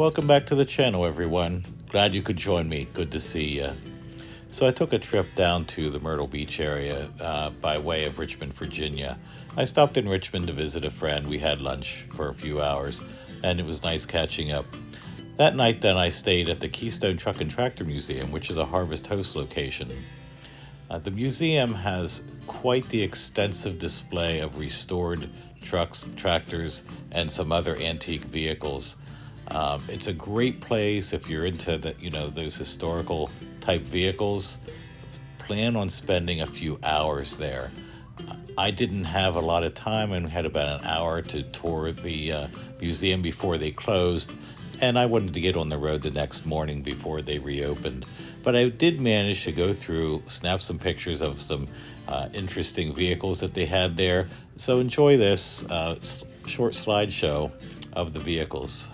Welcome back to the channel, everyone. Glad you could join me. Good to see you. So I took a trip down to the Myrtle Beach area by way of Richmond, Virginia. I stopped in Richmond to visit a friend. We had lunch for a few hours, and it was nice catching up. That night then I stayed at the Keystone Truck and Tractor Museum, which is a Harvest Host location. The museum has quite the extensive display of restored trucks, tractors, and some other antique vehicles. It's a great place if you're into those historical type vehicles. Plan on spending a few hours there. I didn't have a lot of time and had about an hour to tour the museum before they closed, and I wanted to get on the road the next morning before they reopened. But I did manage to go through, snap some pictures of some interesting vehicles that they had there. So enjoy this short slideshow of the vehicles.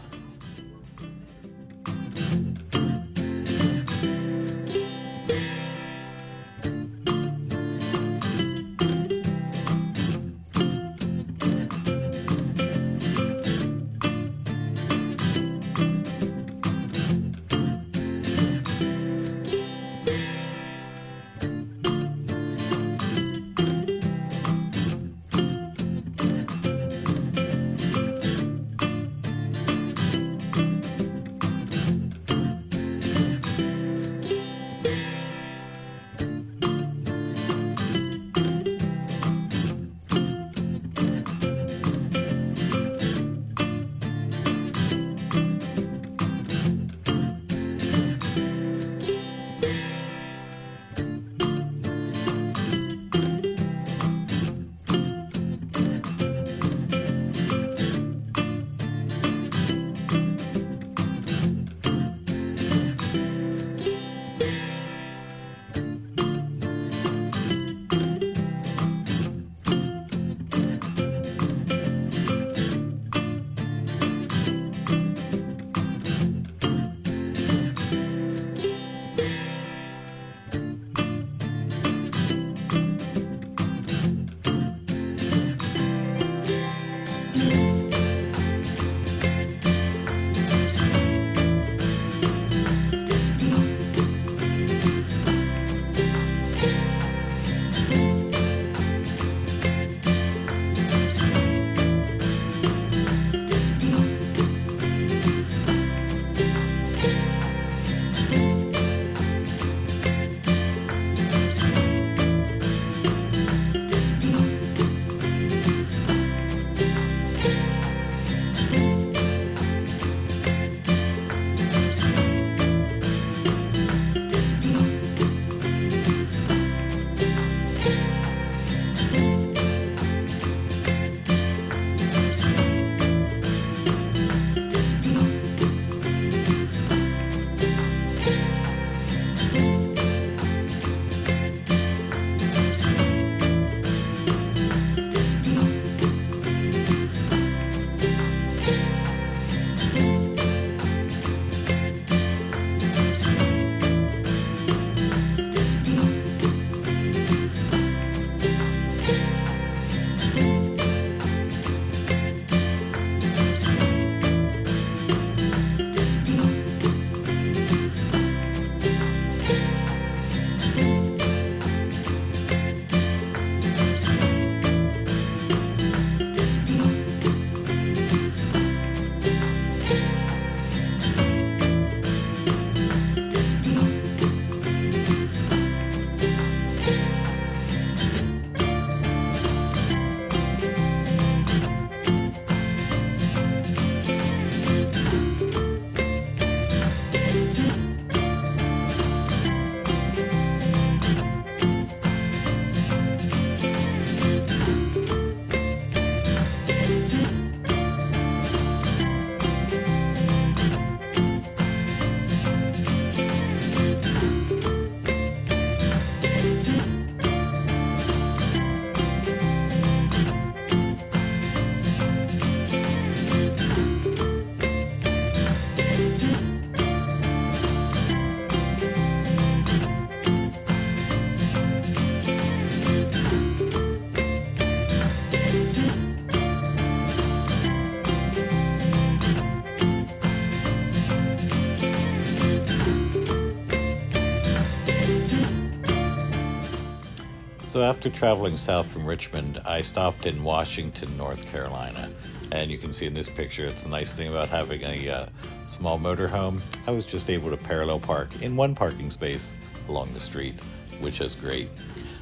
So after traveling south from Richmond, I stopped in Washington, North Carolina. And you can see in this picture, it's a nice thing about having a small motorhome. I was just able to parallel park in one parking space along the street, which is great.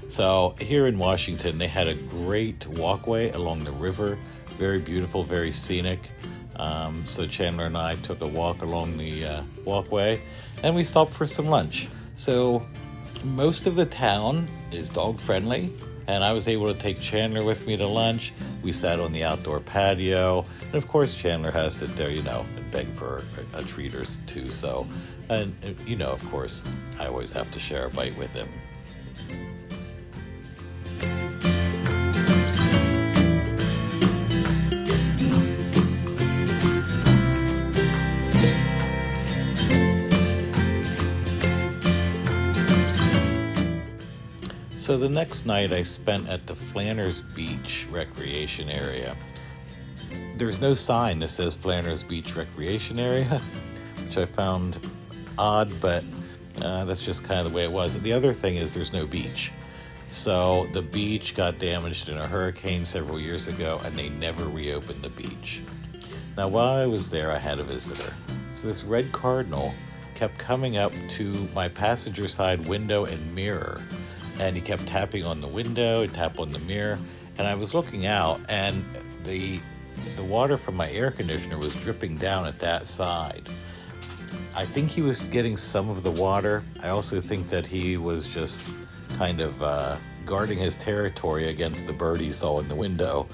So here in Washington, they had a great walkway along the river. Very beautiful, very scenic. So Chandler and I took a walk along the walkway, and we stopped for some lunch. So most of the town is dog friendly, and I was able to take Chandler with me to lunch. We sat on the outdoor patio, and of course Chandler has to sit there, and beg for a treat or two. So, and of course, I always have to share a bite with him. So the next night I spent at the Myrtle Beach recreation area. There's no sign that says Myrtle Beach recreation area, which I found odd, but that's just kind of the way it was. The other thing is there's no beach. So the beach got damaged in a hurricane several years ago, and they never reopened the beach. Now while I was there, I had a visitor. So this red cardinal kept coming up to my passenger side window and mirror. And he kept tapping on the window, he'd tap on the mirror, and I was looking out, and the water from my air conditioner was dripping down at that side. I think he was getting some of the water. I also think that he was just kind of guarding his territory against the bird he saw in the window.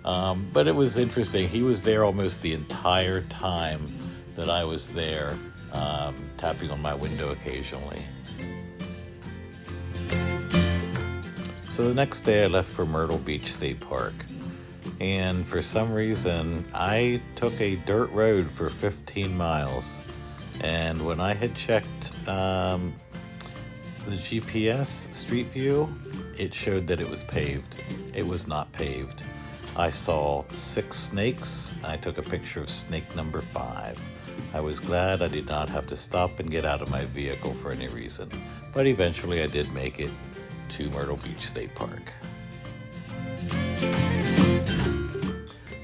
But it was interesting. He was there almost the entire time that I was there, tapping on my window occasionally. So the next day I left for Myrtle Beach State Park, and for some reason I took a dirt road for 15 miles, and when I had checked the GPS Street View, it showed that it was paved. It was not paved. I saw 6 snakes. I took a picture of snake number 5. I was glad I did not have to stop and get out of my vehicle for any reason, but eventually I did make it to Myrtle Beach State Park.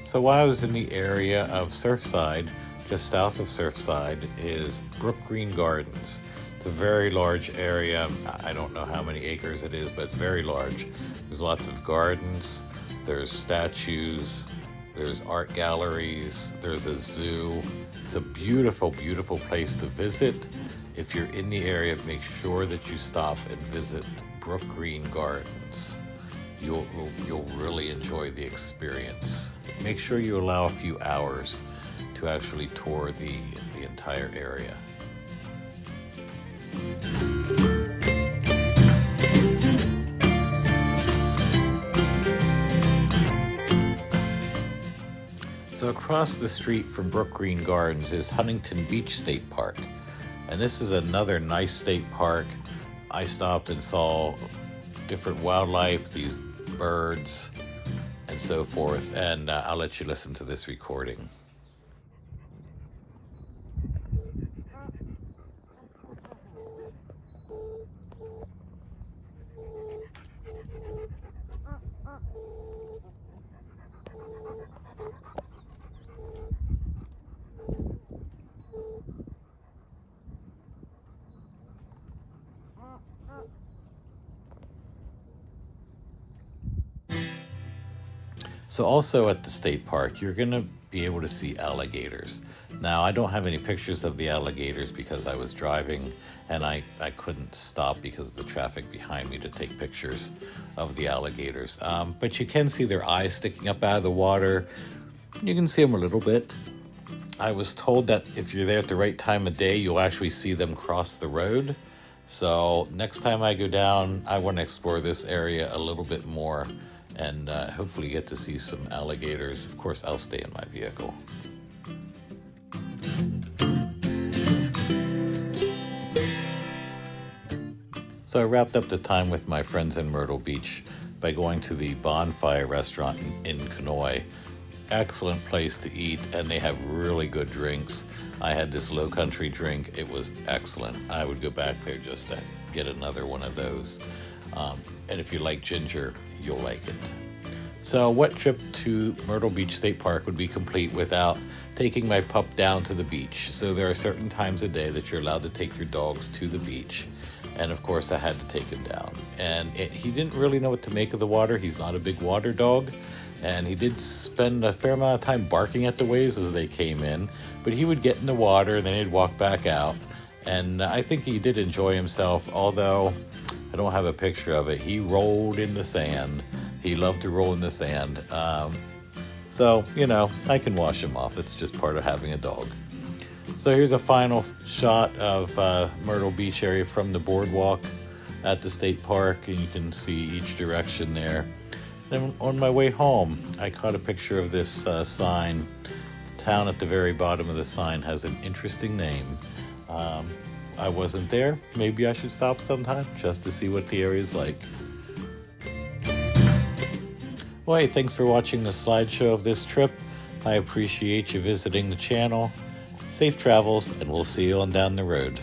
So while I was in the area of Surfside, just south of Surfside is Brook Green Gardens. It's a very large area. I don't know how many acres it is, but it's very large. There's lots of gardens, there's statues, there's art galleries, there's a zoo. It's a beautiful, beautiful place to visit. If you're in the area, make sure that you stop and visit Brook Green Gardens. You'll really enjoy the experience. Make sure you allow a few hours to actually tour the entire area. So across the street from Brook Green Gardens is Huntington Beach State Park. And this is another nice state park. I stopped and saw different wildlife, these birds, and so forth. And I'll let you listen to this recording. So also at the state park, you're going to be able to see alligators. Now, I don't have any pictures of the alligators because I was driving and I couldn't stop because of the traffic behind me to take pictures of the alligators. But you can see their eyes sticking up out of the water. You can see them a little bit. I was told that if you're there at the right time of day, you'll actually see them cross the road. So next time I go down, I want to explore this area a little bit more and hopefully get to see some alligators. Of course, I'll stay in my vehicle. So I wrapped up the time with my friends in Myrtle Beach by going to the Bonfire restaurant in Kenoi. Excellent place to eat, and they have really good drinks. I had this low country drink. It was excellent. I would go back there just to get another one of those. And if you like ginger, you'll like it. So what trip to Myrtle Beach State Park would be complete without taking my pup down to the beach? So there are certain times a day that you're allowed to take your dogs to the beach. And of course I had to take him down. And he didn't really know what to make of the water. He's not a big water dog. And he did spend a fair amount of time barking at the waves as they came in. But he would get in the water and then he'd walk back out. And I think he did enjoy himself, although I don't have a picture of it. He rolled in the sand. He loved to roll in the sand. So, I can wash him off. It's just part of having a dog. So here's a final shot of Myrtle Beach area from the boardwalk at the state park. And you can see each direction there. And on my way home, I caught a picture of this sign. The town at the very bottom of the sign has an interesting name. I wasn't there. Maybe I should stop sometime just to see what the area is like. Well, hey, thanks for watching the slideshow of this trip. I appreciate you visiting the channel. Safe travels, and we'll see you on down the road.